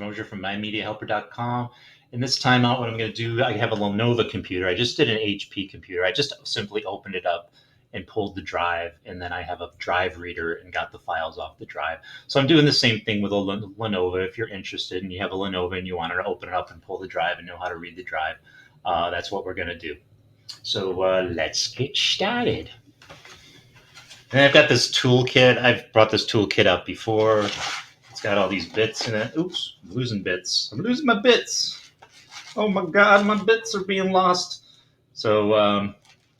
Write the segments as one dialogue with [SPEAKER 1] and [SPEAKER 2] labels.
[SPEAKER 1] Mosier from MyMediaHelper.com. In this timeout, what I'm going to do, I have a Lenovo computer. I just did an HP computer. I just simply opened it up and pulled the drive, and then I have a drive reader and got the files off the drive. So I'm doing the same thing with a Lenovo. If you're interested and you have a Lenovo and you want to open it up and pull the drive and know how to read the drive, that's what we're going to do. So let's get started. And I've got this toolkit. I've brought this toolkit out before. It's got all these bits in it. Oops, I'm losing bits. I'm losing my bits. Oh my God, my bits are being lost. So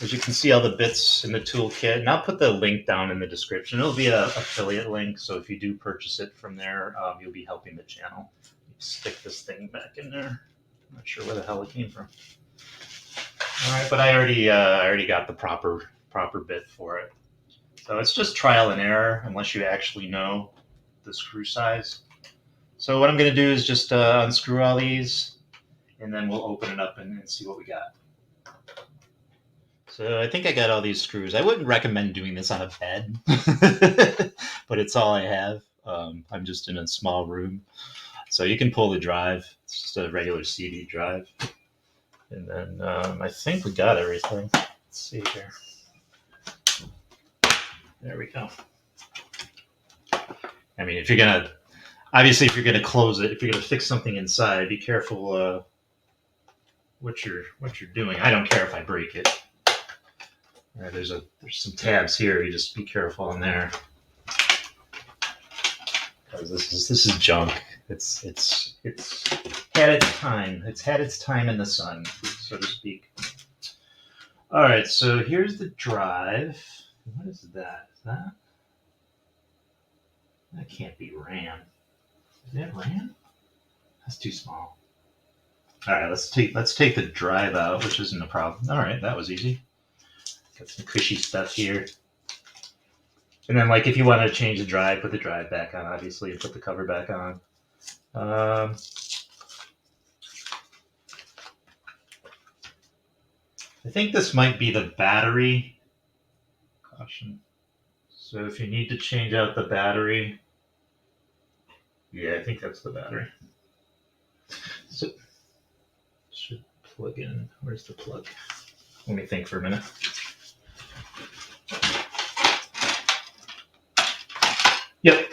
[SPEAKER 1] as you can see, all the bits in the toolkit, and I'll put the link down in the description. It'll be an affiliate link, so if you do purchase it from there, you'll be helping the channel. Stick this thing back in there. I'm not sure where the hell it came from. All right, but I already got the proper bit for it. So it's just trial and error unless you actually know the screw size. So what I'm going to do is just unscrew all these, and then we'll open it up and see what we got. So I think I got all these screws. I wouldn't recommend doing this on a bed, but it's all I have. I'm just in a small room. So you can pull the drive. It's just a regular CD drive. And then I think we got everything. Let's see here. There we go. I mean, if you're going to close it, if you're going to fix something inside, be careful what you're doing. I don't care if I break it. All right, there's some tabs here. You just be careful in there, because this is junk. It's had its time. It's had its time in the sun, so to speak. All right, so here's the drive. What is that? Is that? That can't be RAM. Is that RAM? That's too small. All right, let's take the drive out, which isn't a problem. All right, that was easy. Got some cushy stuff here. And then, like, if you want to change the drive, put the drive back on, obviously, and put the cover back on. I think this might be the battery. Caution. So if you need to change out the battery, yeah, I think that's the battery. So it should plug in. Where's the plug? Let me think for a minute. Yep.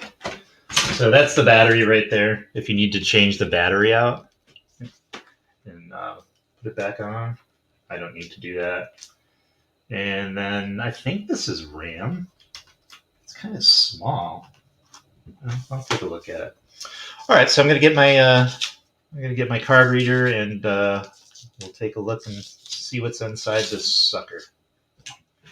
[SPEAKER 1] So that's the battery right there. If you need to change the battery out and put it back on, I don't need to do that. And then I think this is RAM. It's kind of small. I'll take a look at it. All right, so I'm gonna get my card reader, and we'll take a look and see what's inside this sucker.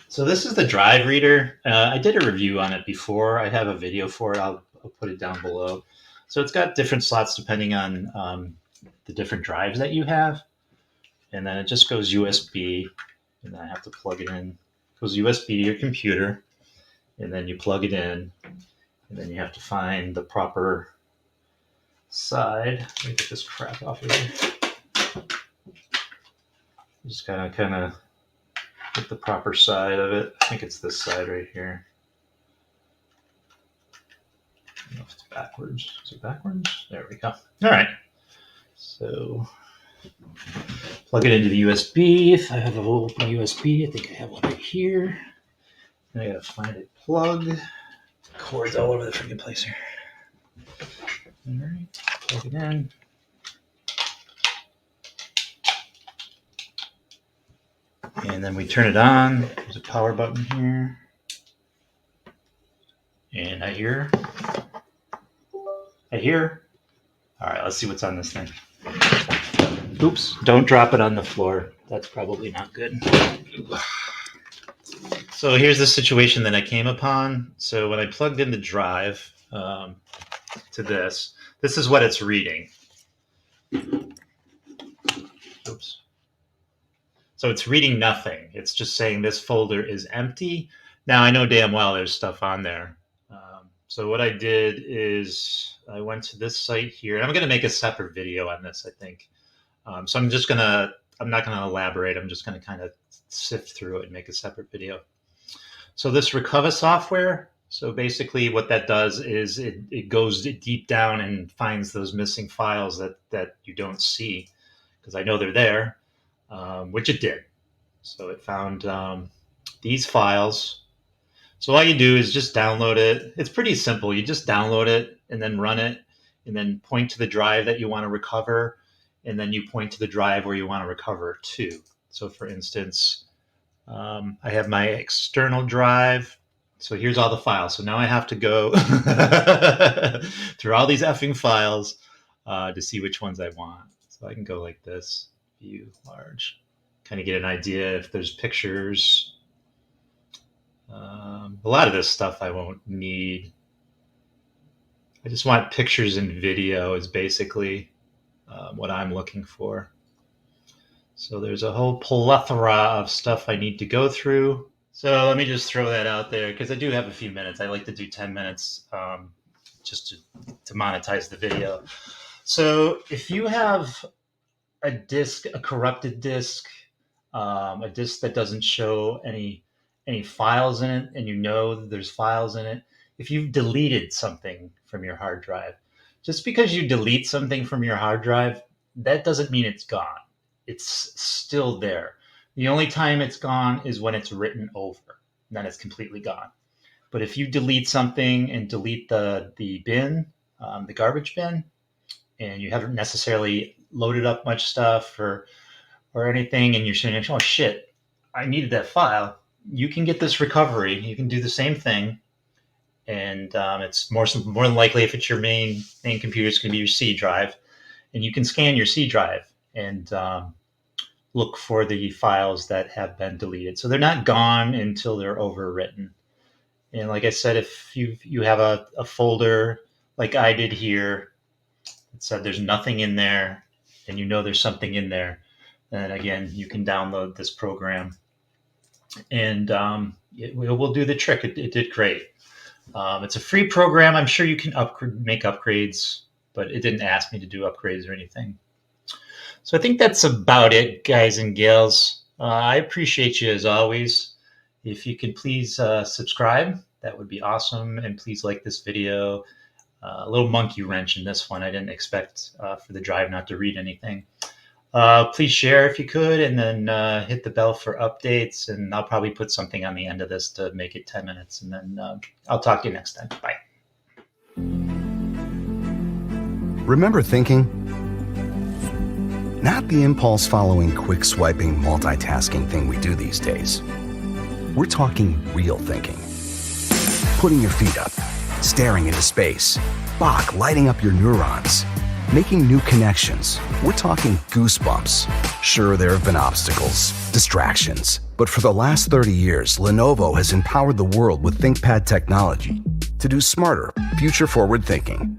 [SPEAKER 1] So this is the drive reader. I did a review on it before. I have a video for it. I'll put it down below. So it's got different slots depending on the different drives that you have. And then it just goes USB, and then I have to plug it in. It goes USB to your computer, and then you plug it in, and then you have to find the proper side. Let me get this crap off of here. Just kind of get the proper side of it. I think it's this side right here. I don't know if it's backwards. Is it backwards? There we go. All right. So plug it into the USB. If I have an open USB, I think I have one right here. And I gotta find a plug. Cords all over the freaking place here. All right. Plug it in. And then we turn it on. There's a power button here. And I hear. All right, let's see what's on this thing. Oops, don't drop it on the floor. That's probably not good. So here's the situation that I came upon. So when I plugged in the drive to this is what it's reading. Oops. So it's reading nothing. It's just saying this folder is empty. Now I know damn well there's stuff on there. So what I did is I went to this site here. I'm going to make a separate video on this, I think. So I'm not going to elaborate. I'm just going to kind of sift through it and make a separate video. So this Recover software, So basically what that does is it goes deep down and finds those missing files that you don't see, because I know they're there, which it did. So it found these files. So all you do is just download it. It's pretty simple. You just download it and then run it, and then point to the drive that you want to recover, and then you point to the drive where you want to recover to. So for instance, I have my external drive. So here's all the files. So now I have to go through all these effing files to see which ones I want. So I can go like this, view large, kind of get an idea if there's pictures. A lot of this stuff I won't need. I just want pictures and video is basically what I'm looking for. So there's a whole plethora of stuff I need to go through. So let me just throw that out there because I do have a few minutes. I like to do 10 minutes just to monetize the video. So if you have a disk, a corrupted disk, a disk that doesn't show any files in it, and you know that there's files in it, if you've deleted something from your hard drive, just because you delete something from your hard drive, that doesn't mean it's gone. It's still there. The only time it's gone is when it's written over, then it's completely gone. But if you delete something and delete the bin, the garbage bin, and you haven't necessarily loaded up much stuff or anything, and you're saying, oh shit, I needed that file, you can get this recovery. You can do the same thing, and it's more than likely, if it's your main computer, it's going to be your C drive, and you can scan your C drive and look for the files that have been deleted. So they're not gone until they're overwritten. And like I said, if you have a folder like I did here, it said there's nothing in there, and you know there's something in there, then again, you can download this program, and it will do the trick. It did great. It's a free program. I'm sure you can make upgrades, but it didn't ask me to do upgrades or anything. So I think that's about it, guys and gals. I appreciate you as always. If you could please subscribe, that would be awesome. And please like this video. A little monkey wrench in this one. I didn't expect for the drive not to read anything. Please share if you could, and then hit the bell for updates. And I'll probably put something on the end of this to make it 10 minutes. And then I'll talk to you next time. Bye.
[SPEAKER 2] Remember thinking? Not the impulse-following, quick-swiping, multitasking thing we do these days. We're talking real thinking. Putting your feet up, staring into space, Bach lighting up your neurons, making new connections. We're talking goosebumps. Sure, there have been obstacles, distractions, but for the last 30 years, Lenovo has empowered the world with ThinkPad technology to do smarter, future-forward thinking.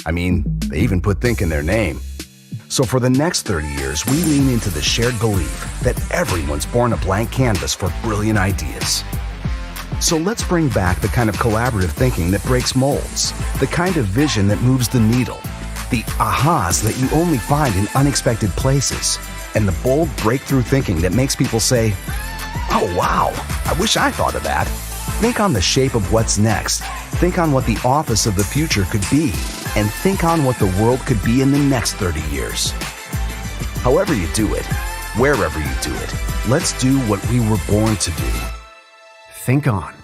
[SPEAKER 2] I mean, they even put think in their name. So for the next 30 years, we lean into the shared belief that everyone's born a blank canvas for brilliant ideas. So let's bring back the kind of collaborative thinking that breaks molds, the kind of vision that moves the needle, the ahas that you only find in unexpected places, and the bold breakthrough thinking that makes people say, oh wow, I wish I thought of that. Think on the shape of what's next. Think on what the office of the future could be, and think on what the world could be in the next 30 years. However you do it, wherever you do it, let's do what we were born to do.
[SPEAKER 3] Think on.